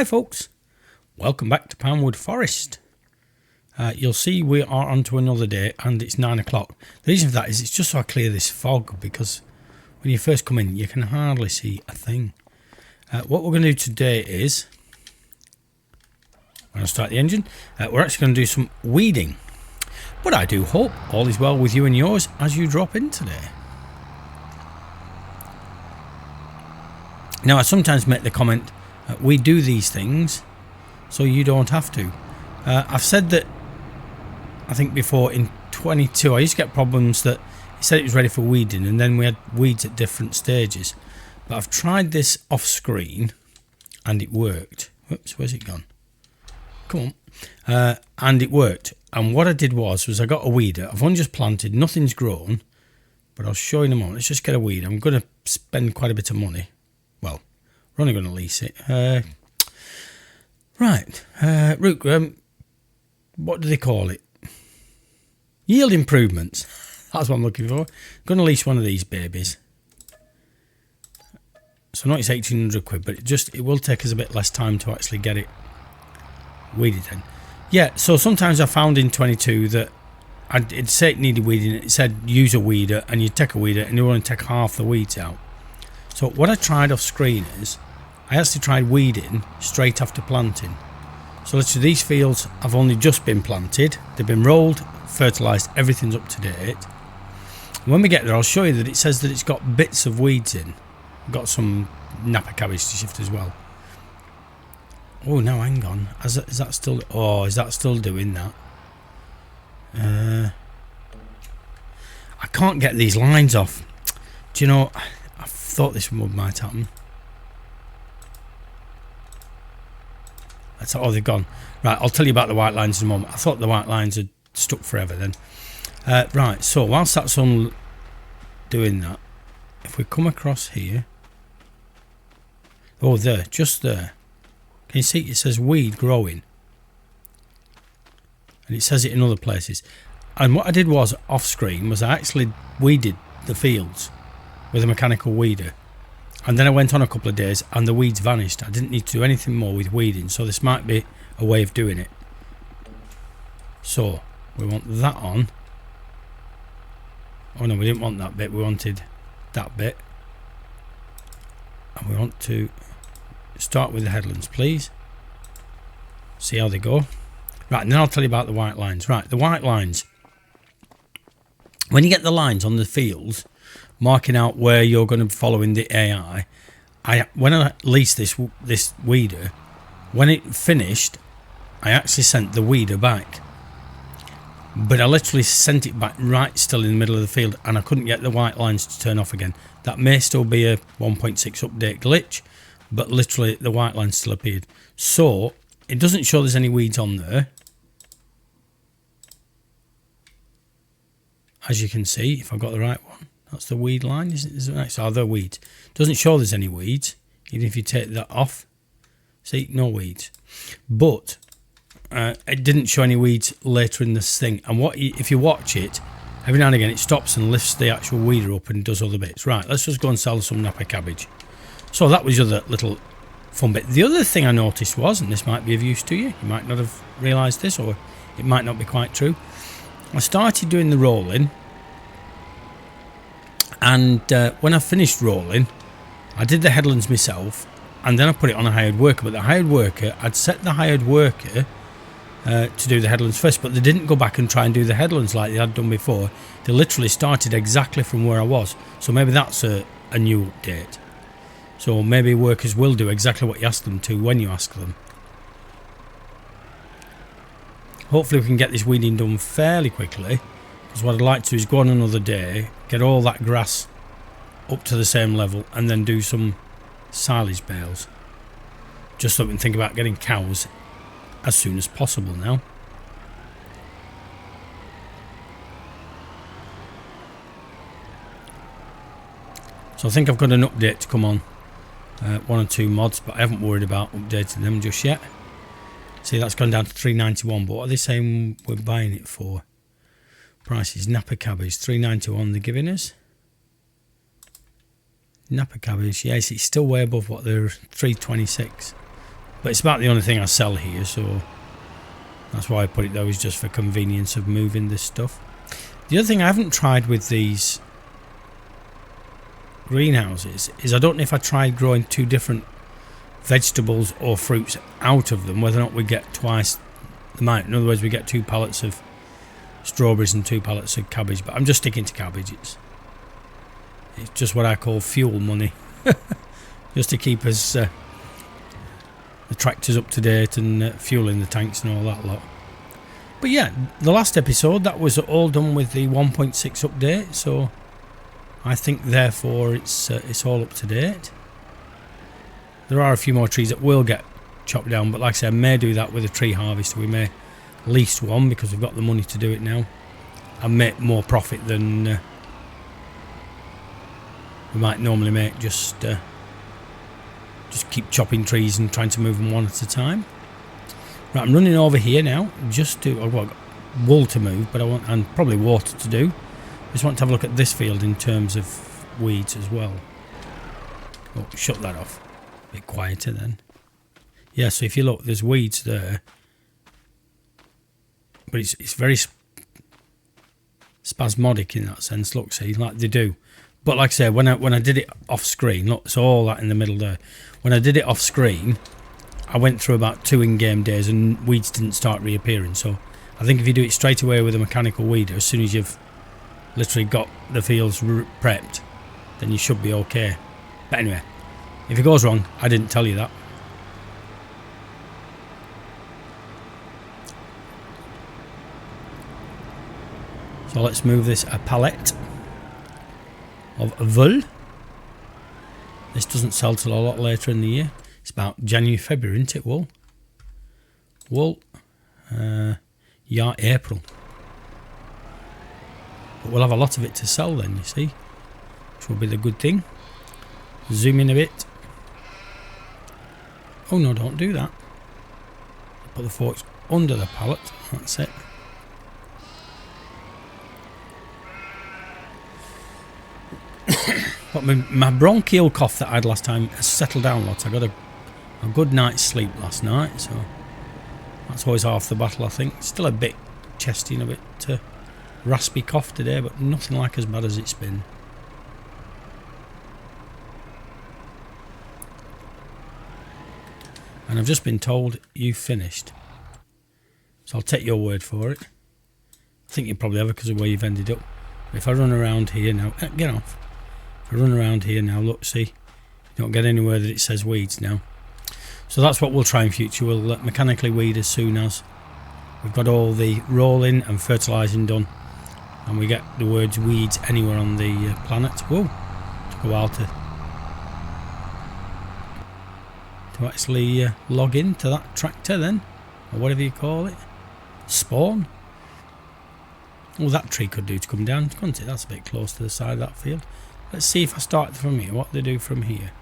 Hi folks, welcome back to Pinewood Forest. You'll see we are on to another day and it's 9 o'clock. The reason for that is it's just so I clear this fog, because when you first come in you can hardly see a thing. What we're going to do today is, I'm going to start the engine, we're actually going to do some weeding. But I do hope all is well with you and yours as you drop in today. Now I sometimes make the comment, we do these things so you don't have to. I've said that, I think before in 22, I used to get problems that it said it was ready for weeding and then we had weeds at different stages. But I've tried this off screen and it worked. Whoops, where's it gone? Come on. And it worked. And what I did was I got a weeder. I've only just planted, nothing's grown, but I'll show you in a moment. Let's just get a weed. I'm going to spend quite a bit of money. Well, we're only going to lease it. Right. Rook, what do they call it? Yield improvements. That's what I'm looking for. I'm going to lease one of these babies. So not it's 1,800 quid, but it will take us a bit less time to actually get it weeded in. Yeah, so sometimes I found in 22 that it'd say it needed weeding. It said use a weeder, and you'd take a weeder and you only take half the weeds out. So what I tried off screen is I actually tried weeding straight after planting. So literally these fields have only just been planted. They've been rolled, fertilised, everything's up to date. When we get there, I'll show you that it says that it's got bits of weeds in. Got some Napa cabbage to shift as well. Oh no, hang on. Is that still? Oh, is that still doing that? I can't get these lines off. Do you know? I thought this might happen. Oh, they've gone. Right, I'll tell you about the white lines in a moment. I thought the white lines had stuck forever then. Right, so whilst that's on doing that, if we come across here, oh there, just there, can you see it says weed growing, and it says it in other places. And what I did was off screen was I actually weeded the fields with a mechanical weeder, and then I went on a couple of days and the weeds vanished. I didn't need to do anything more with weeding, so this might be a way of doing it. So we want that on. Oh no, we didn't want that bit, we wanted that bit. And we want to start with the headlands, please. See how they go. Right, and then I'll tell you about the white lines. Right, the white lines. When you get the lines on the fields, marking out where you're going to be following the AI, when I leased this weeder, when it finished, I actually sent the weeder back. But I literally sent it back right still in the middle of the field, and I couldn't get the white lines to turn off again. That may still be a 1.6 update glitch, but literally the white lines still appeared. So it doesn't show there's any weeds on there, as you can see. If I've got the right one, that's the weed line, isn't it? So are there weeds? Doesn't show there's any weeds, even if you take that off. See, no weeds. But it didn't show any weeds later in this thing. And if you watch it, every now and again it stops and lifts the actual weeder up and does other bits. Right, let's just go and sell some Napa cabbage. So that was the other little fun bit. The other thing I noticed was, and this might be of use to you, you might not have realised this, or it might not be quite true. I started doing the rolling, and when I finished rolling, I did the headlands myself, and then I put it on a hired worker. But the hired worker, I'd set the hired worker to do the headlands first, but they didn't go back and try and do the headlands like they had done before. They literally started exactly from where I was. So maybe that's a new update. So maybe workers will do exactly what you ask them to when you ask them. Hopefully we can get this weeding done fairly quickly, because what I'd like to do is go on another day, get all that grass up to the same level, and then do some silage bales. Just so we can think about getting cows as soon as possible now. So I think I've got an update to come on, one or two mods, but I haven't worried about updating them just yet. See, that's gone down to 391, but what are they saying we're buying it for? Prices, Napa cabbage, 391 they're giving us. Napa cabbage, yes, it's still way above what they're 326. But it's about the only thing I sell here, so that's why I put it there, is just for convenience of moving this stuff. The other thing I haven't tried with these greenhouses is I don't know if I tried growing 2 different vegetables or fruits out of them, whether or not we get twice the amount. In other words, we get 2 pallets of strawberries and 2 pallets of cabbage, but I'm just sticking to cabbage. It's just what I call fuel money. Just to keep us the tractors up to date and fueling the tanks and all that lot. But yeah, the last episode, that was all done with the 1.6 update, so I think therefore it's all up to date. There are a few more trees that will get chopped down, but like I said, I may do that with a tree harvester. We may lease one because we've got the money to do it now and make more profit than we might normally make just keep chopping trees and trying to move them one at a time. Right, I'm running over here now just to, I've got wool to move, but I want, and probably water to do. Just want to have a look at this field in terms of weeds as well. Oh, shut that off. A bit quieter then. Yeah, so if you look, there's weeds there, but it's very spasmodic in that sense. Look, see, like they do. But like I said, when I did it off screen, look, it's all that in the middle there. When I did it off screen, I went through about 2 in-game days and weeds didn't start reappearing. So I think if you do it straight away with a mechanical weeder, as soon as you've literally got the fields prepped, then you should be okay. But anyway, if it goes wrong, I didn't tell you that. So let's move this a pallet of wool. This doesn't sell till a lot later in the year. It's about January, February, isn't it, wool? Wool, yeah, April. But we'll have a lot of it to sell then, you see, which will be the good thing. Zoom in a bit. Oh no, don't do that. Put the forks under the pallet, that's it. But my bronchial cough that I had last time has settled down a lot. I got a good night's sleep last night, so that's always half the battle, I think. Still a bit chesty and a bit raspy cough today, but nothing like as bad as it's been. And I've just been told you've finished, so I'll take your word for it. I think you probably have, because of where you've ended up. But if I run around here now, get off. If I run around here now, look, see, you don't get anywhere that it says weeds now. So that's what we'll try in future. We'll mechanically weed as soon as we've got all the rolling and fertilising done, and we get the words weeds anywhere on the planet. Whoa, took a while to actually log into that tractor then, or whatever you call it. Spawn. Well, that tree could do to come down, couldn't it? That's a bit close to the side of that field. Let's see if I start from here, what they do from here.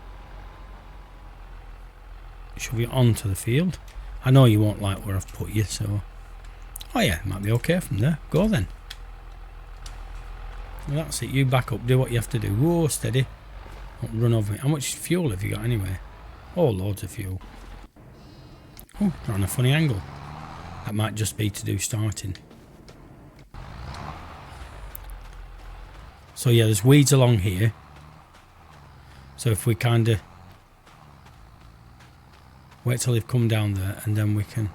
Shove you onto the field. I know you won't like where I've put you, so... Oh yeah, it might be okay from there. Go then. Well, that's it, you back up, do what you have to do. Whoa, steady. Don't run over me. How much fuel have you got anyway? Oh, loads of fuel. Oh, they're on a funny angle. That might just be to do starting. So yeah, there's weeds along here. So if we kind of wait till they've come down there, and then we can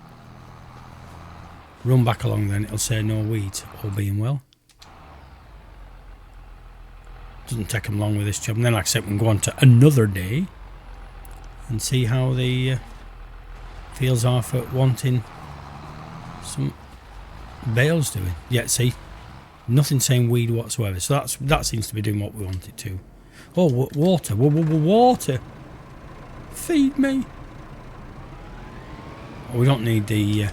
run back along, then it'll say no weeds, all being well. Doesn't take them long with this job. And then, like I said, we can go on to another day and see how the fields are for wanting some bales doing. Yeah, see, nothing saying weed whatsoever. So that seems to be doing what we want it to. Oh, water, water, feed me. Oh, we don't need the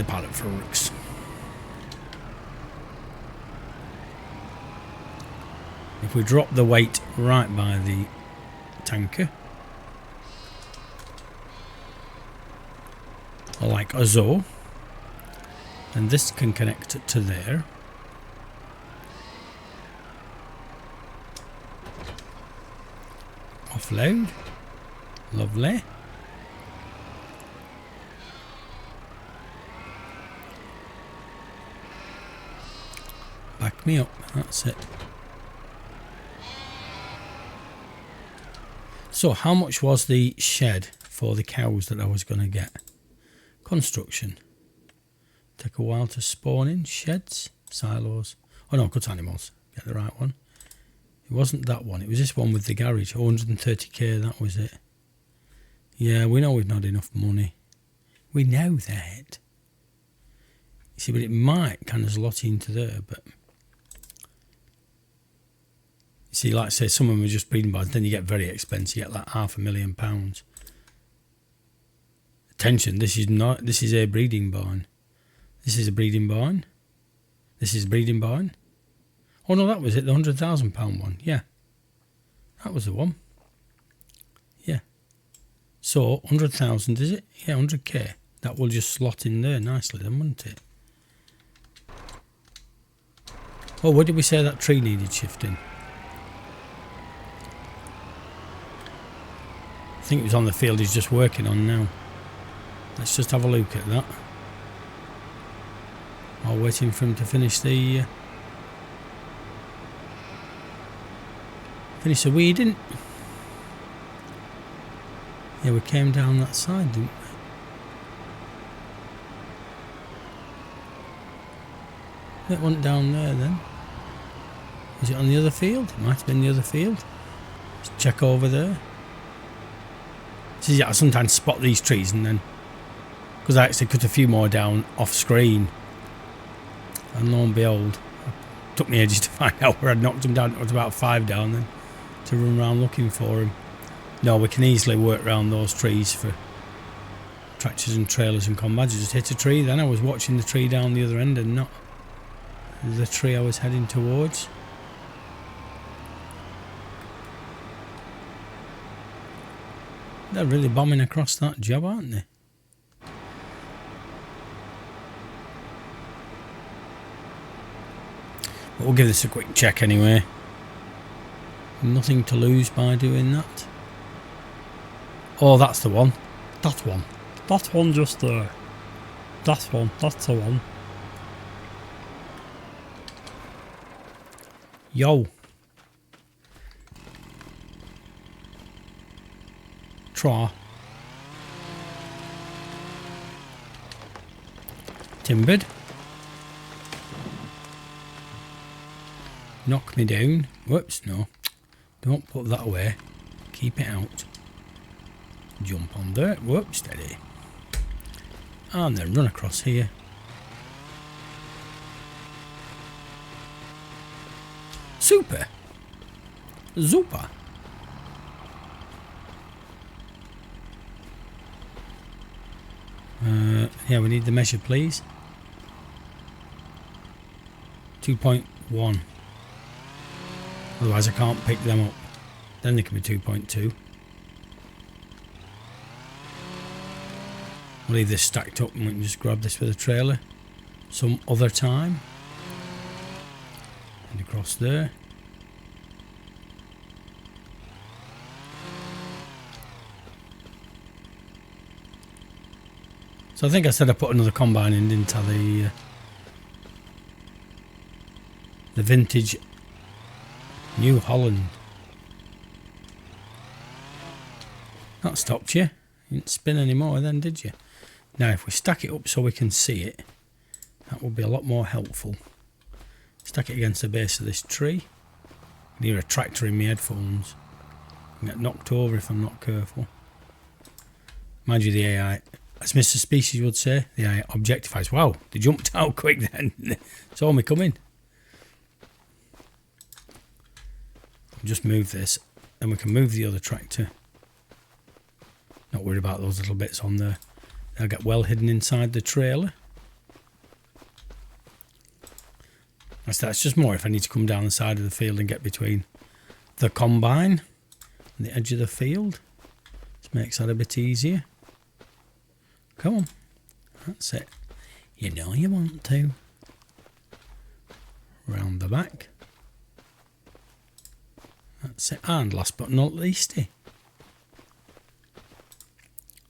pallet forks. If we drop the weight right by the tanker, like so, and this can connect to there. Offload, Lovely. Back me up. That's it. So how much was the shed for the cows that I was going to get? Construction. Take a while to spawn in. Sheds. Silos. Oh no, good animals. Get the right one. It wasn't that one. It was this one with the garage. 130k, that was it. Yeah, we know we've not enough money. We know that. You see, but it might kind of slot into there, but... You see, like I say, some of them are just breeding barns, then you get very expensive. You get like £500,000. Attention, this is a breeding barn. This is a breeding barn. This is a breeding barn. Oh no, that was it, the £100,000 one. Yeah. That was the one. Yeah. So, 100,000 is it? Yeah, 100k. That will just slot in there nicely then, wouldn't it? Oh, what did we say that tree needed shifting? I think it was on the field he's just working on now. Let's just have a look at that. While waiting for him to finish the... finish the weeding. Yeah, we came down that side, didn't we? It went down there then. Was it on the other field? It might have been the other field. Let's check over there. See, I sometimes spot these trees and then... because I actually cut a few more down off screen. And lo and behold, it took me ages to find out where I'd knocked them down. It was about 5 down then. To run around looking for him. No, we can easily work around those trees for tractors and trailers and combines. I just hit a tree then. I was watching the tree down the other end and not the tree I was heading towards. They're really bombing across that job, aren't they? But we'll give this a quick check anyway. Nothing to lose by doing that. Oh, that's the one. That one. That one just there. That one. That's the one. Yo. Try. Timbered. Knock me down. Whoops, no. Don't put that away. Keep it out. Jump on there. Whoops, steady. And then run across here. Super. Super. Yeah, we need the measure, please. 2.1. Otherwise I can't pick them up. Then they can be 2.2. I'll leave this stacked up and we can just grab this with a trailer some other time. And across there. So I think I said I put another combine in, didn't I? The vintage New Holland. That stopped you. You didn't spin anymore then, did you? Now if we stack it up so we can see it, that would be a lot more helpful. Stack it against the base of this tree. I can hear a tractor in my headphones. I can get knocked over if I'm not careful. Mind you, the AI, as Mr. Species would say, the AI objectifies. Wow, they jumped out quick then. Saw me coming. Just move this and we can move the other tractor. Not worried about those little bits on there. They'll get well hidden inside the trailer. That's just more if I need to come down the side of the field and get between the combine and the edge of the field. This makes that a bit easier. Come on. That's it. You know you want to. Round the back. That's it. And last but not least,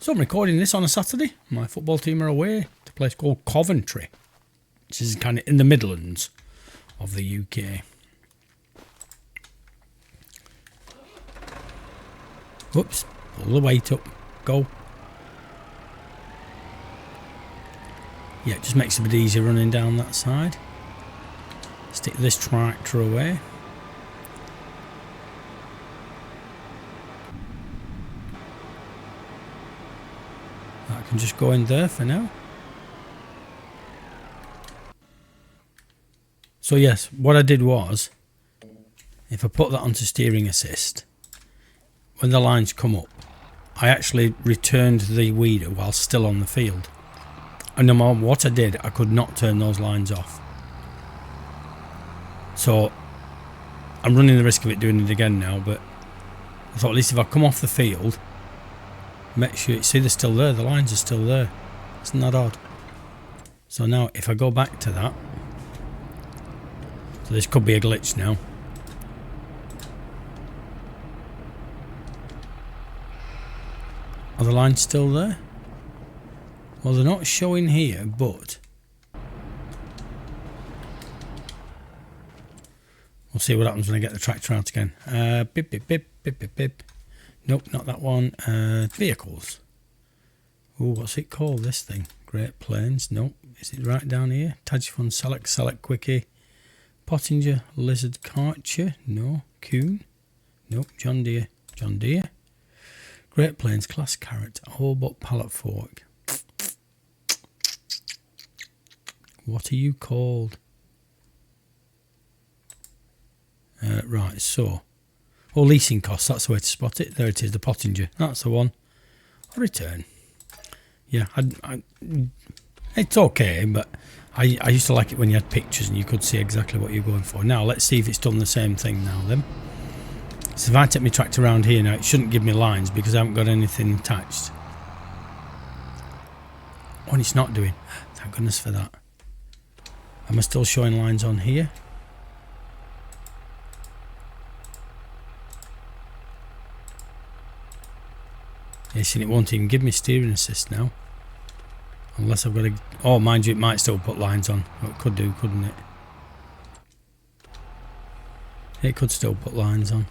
So I'm recording this on a Saturday. My football team are away to a place called Coventry, which is kind of in the Midlands of the UK. Whoops, pull the weight up, go. Yeah, it just makes it a bit easier running down that side. Stick this tractor away. That can just go in there for now. So yes, what I did was, if I put that onto steering assist, when the lines come up, I actually returned the weeder while still on the field. And no matter what I did, I could not turn those lines off. So I'm running the risk of it doing it again now, but I thought at least if I come off the field, make sure you see they're still there, the lines are still there. Isn't that odd? So now if I go back to that, so this could be a glitch now. Are the lines still there? Well, they're not showing here, but we'll see what happens when I get the tractor out again. Bip, bip, bip, bip, bip, bip. Nope, not that one. Vehicles. Oh, what's it called, this thing? Great Plains. Nope. Is it right down here? Tadgefun, Select Quickie. Pottinger, Lizard, Karcher. No. Coon. Nope. John Deere. Great Plains, Class Carrot. Hobart, Pallet Fork. What are you called? Right, so. Oh, leasing costs, that's the way to spot it. There it is, the Pottinger. That's the one. Return. Yeah, it's okay, but I used to like it when you had pictures and you could see exactly what you're going for. Now, let's see if it's done the same thing now then. So if I take my tractor around here now, it shouldn't give me lines because I haven't got anything attached. Oh, and it's not doing. Thank goodness for that. Am I still showing lines on here? Yes, and it won't even give me steering assist now. Unless I've got to... Oh, mind you, it might still put lines on. Well, it could do, couldn't it? It could still put lines on.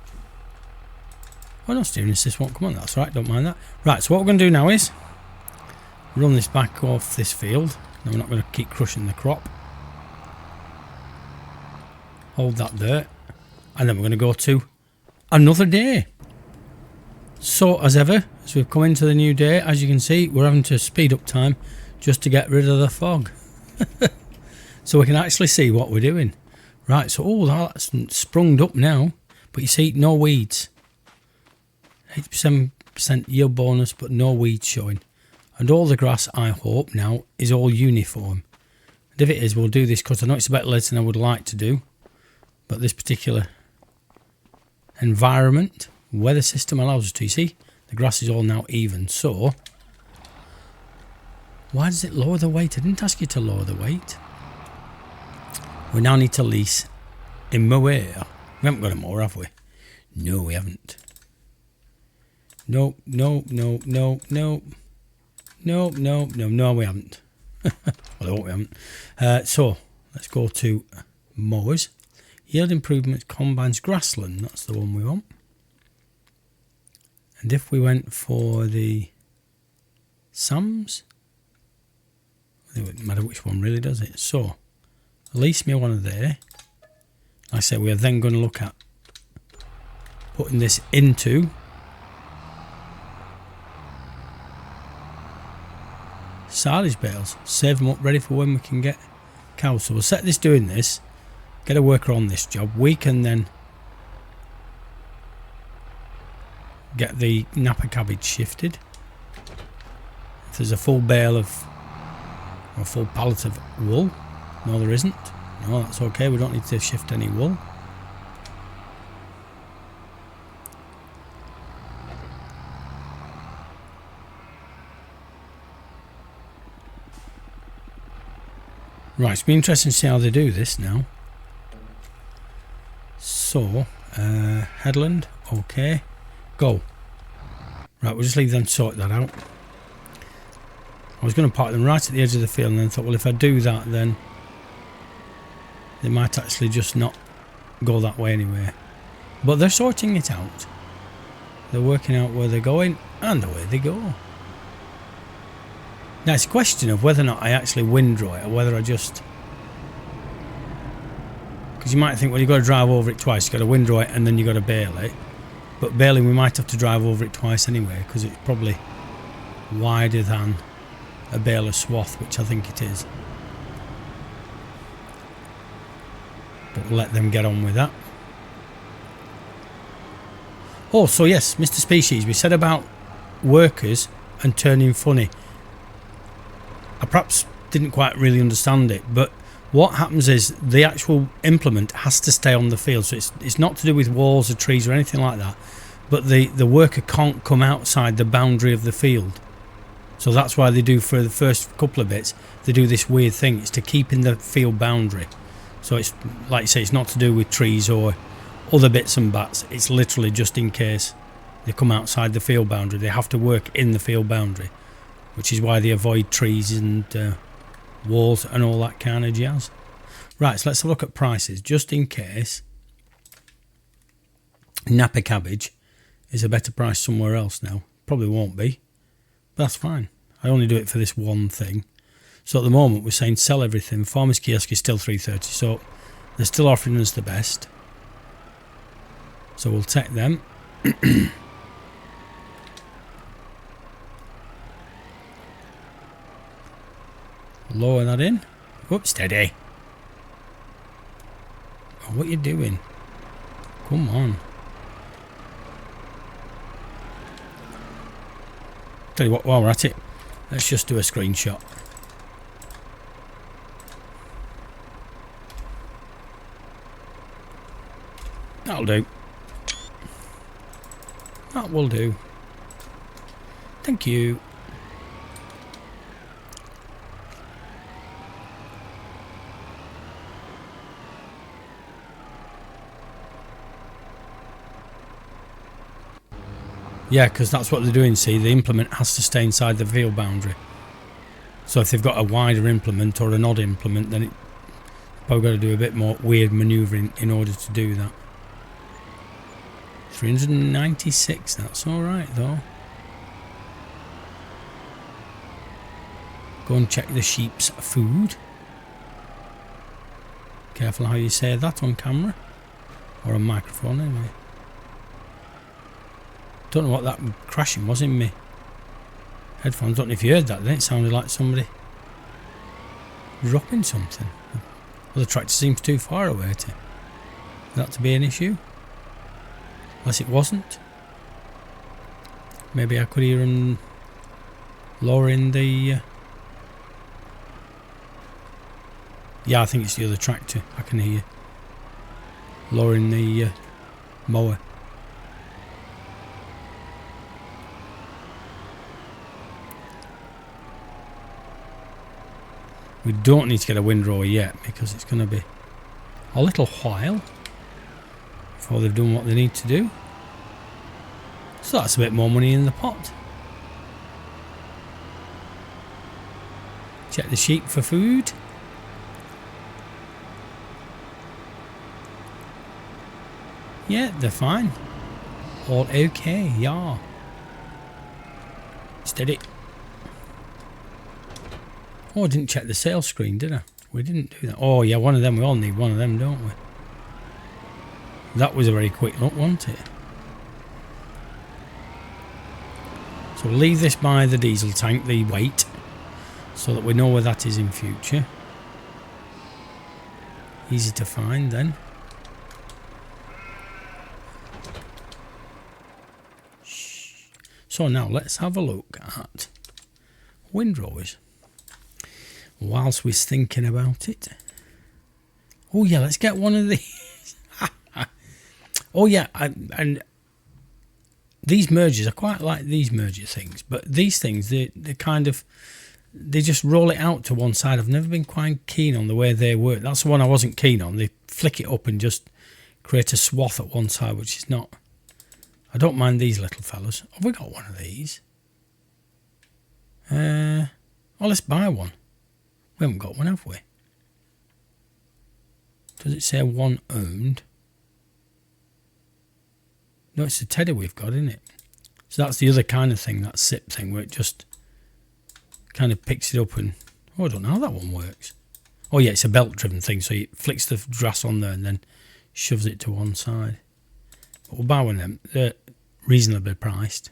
Oh no, steering assist won't come on. That's right, don't mind that. Right, so what we're going to do now is run this back off this field. Now we're not going to keep crushing the crop. Hold that there, and then we're going to go to another day. So as ever, as we've come into the new day, as you can see, we're having to speed up time just to get rid of the fog. So we can actually see what we're doing. Right, so oh, that's sprung up now, but you see, no weeds. 87% yield bonus, but no weeds showing. And all the grass, I hope now, is all uniform. And if it is, we'll do this because I know it's a bit later than I would like to do. But this particular environment, weather system allows us to. You see, the grass is all now even. So, why does it lower the weight? I didn't ask you to lower the weight. We now need to lease a mower. We haven't got a mower, have we? No, we haven't. No, we haven't. Well, I hope we haven't. So, let's go to mowers. Yield improvement combines grassland, that's the one we want. And if we went for the Sams, it wouldn't matter which one really, does it? So, lease me one of there. Like I say, we are then going to look at putting this into silage bales. Save them up ready for when we can get cows. So we'll set this doing this. Get a worker on this job. We can then get the Napa cabbage shifted. If there's a full bale of, or a full pallet of wool. No, there isn't. No, that's okay. We don't need to shift any wool. Right, it's been interesting to see how they do this now. So, headland, okay, go. Right, we'll just leave them to sort that out. I was going to park them right at the edge of the field, and then thought, well, if I do that, then they might actually just not go that way anyway. But they're sorting it out. They're working out where they're going and the way they go. Now it's a question of whether or not I actually windrow it, or whether I just... Because you might think, well, you've got to drive over it twice. You've got to windrow it and then you've got to bail it. But bailing, we might have to drive over it twice anyway, because it's probably wider than a baler swath, which I think it is. But we'll let them get on with that. Oh, so yes, Mr. Species, we said about workers and turning funny. I perhaps didn't quite really understand it, but what happens is the actual implement has to stay on the field. So it's not to do with walls or trees or anything like that, but the worker can't come outside the boundary of the field. So that's why they do, for the first couple of bits, they do this weird thing. It's to keep in the field boundary. So it's, like you say, it's not to do with trees or other bits and bats. It's literally just in case they come outside the field boundary. They have to work in the field boundary, which is why they avoid trees and walls and all that kind of jazz. Right, so let's have a look at prices, just in case Napa cabbage is a better price somewhere else now. Probably won't be, but that's fine. I only do it for this one thing. So at the moment we're saying sell everything. Farmers Kiosk is still $3.30, so they're still offering us the best. So we'll take them. Lower that in. Whoop, steady. Oh, what are you doing? Come on. Tell you what, while we're at it, let's just do a screenshot. That'll do. That will do. Thank you. Yeah, because that's what they're doing, see, the implement has to stay inside the field boundary. So if they've got a wider implement or an odd implement, then it's probably got to do a bit more weird manoeuvring in order to do that. 396, that's alright though. Go and check the sheep's food. Careful how you say that on camera. Or on microphone anyway. Don't know what that crashing was in me headphones. Don't know if you heard that then. It sounded like somebody dropping something. Well, the tractor seems too far away for that to be an issue. Unless it wasn't. Maybe I could hear him lowering the... Yeah, I think it's the other tractor. I can hear lowering the mower. We don't need to get a windrower yet because it's going to be a little while before they've done what they need to do. So that's a bit more money in the pot. Check the sheep for food. Yeah, they're fine. All okay, yeah. Steady. Oh, I didn't check the sales screen, did I? We didn't do that. Oh, yeah, one of them. We all need one of them, don't we? That was a very quick look, wasn't it? So we'll leave this by the diesel tank, the weight, so that we know where that is in future. Easy to find then. So now let's have a look at windrowers. Whilst we're thinking about it. Oh yeah, let's get one of these. Oh yeah, and these mergers, I quite like these merger things, but these things, they kind of, they just roll it out to one side. I've never been quite keen on the way they work. That's the one I wasn't keen on. They flick it up and just create a swath at one side, which is not. I don't mind these little fellas. Have we got one of these? Oh, let's buy one. We haven't got one, have we? Does it say one owned? No, it's a teddy we've got, isn't it? So that's the other kind of thing, that SIP thing, where it just kind of picks it up and... Oh, I don't know how that one works. Oh, yeah, it's a belt-driven thing, so it flicks the grass on there and then shoves it to one side. But we'll buy one of them. They're reasonably priced.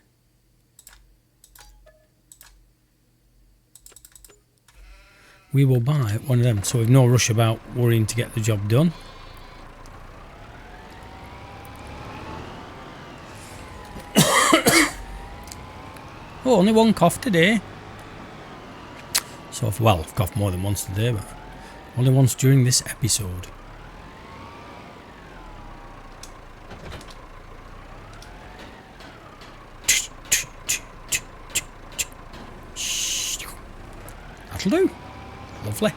We will buy one of them, so we've no rush about worrying to get the job done. Oh, only one cough today. So, well, I've coughed more than once today, but only once during this episode. That'll do. Lovely.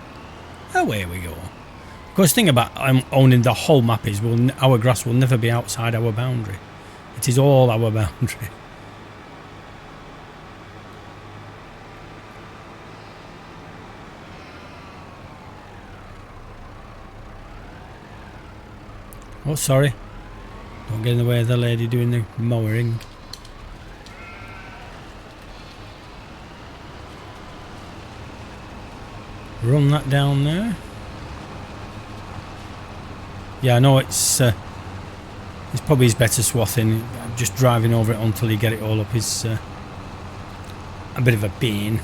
Away we go. Of course, the thing about owning the whole map is our grass will never be outside our boundary. It is all our boundary. Oh, sorry. Don't get in the way of the lady doing the mowing. Run that down there. Yeah, I know it's probably his better swathing. Just driving over it until you get it all up is a bit of a pain.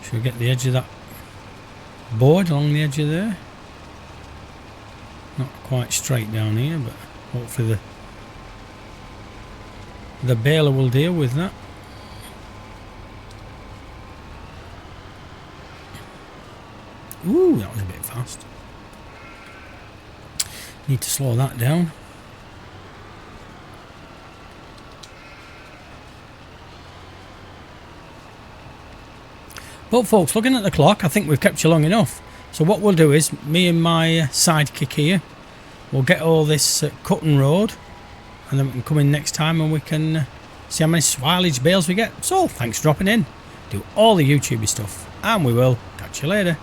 Should we get the edge of that board along the edge of there? Not quite straight down here, but hopefully the baler will deal with that. Ooh, that was a bit fast. Need to slow that down. But folks, looking at the clock, I think we've kept you long enough. So what we'll do is, me and my sidekick here, we'll get all this cut and road, and then we can come in next time and we can see how many silage bales we get. So, thanks for dropping in. Do all the YouTubey stuff, and we will catch you later.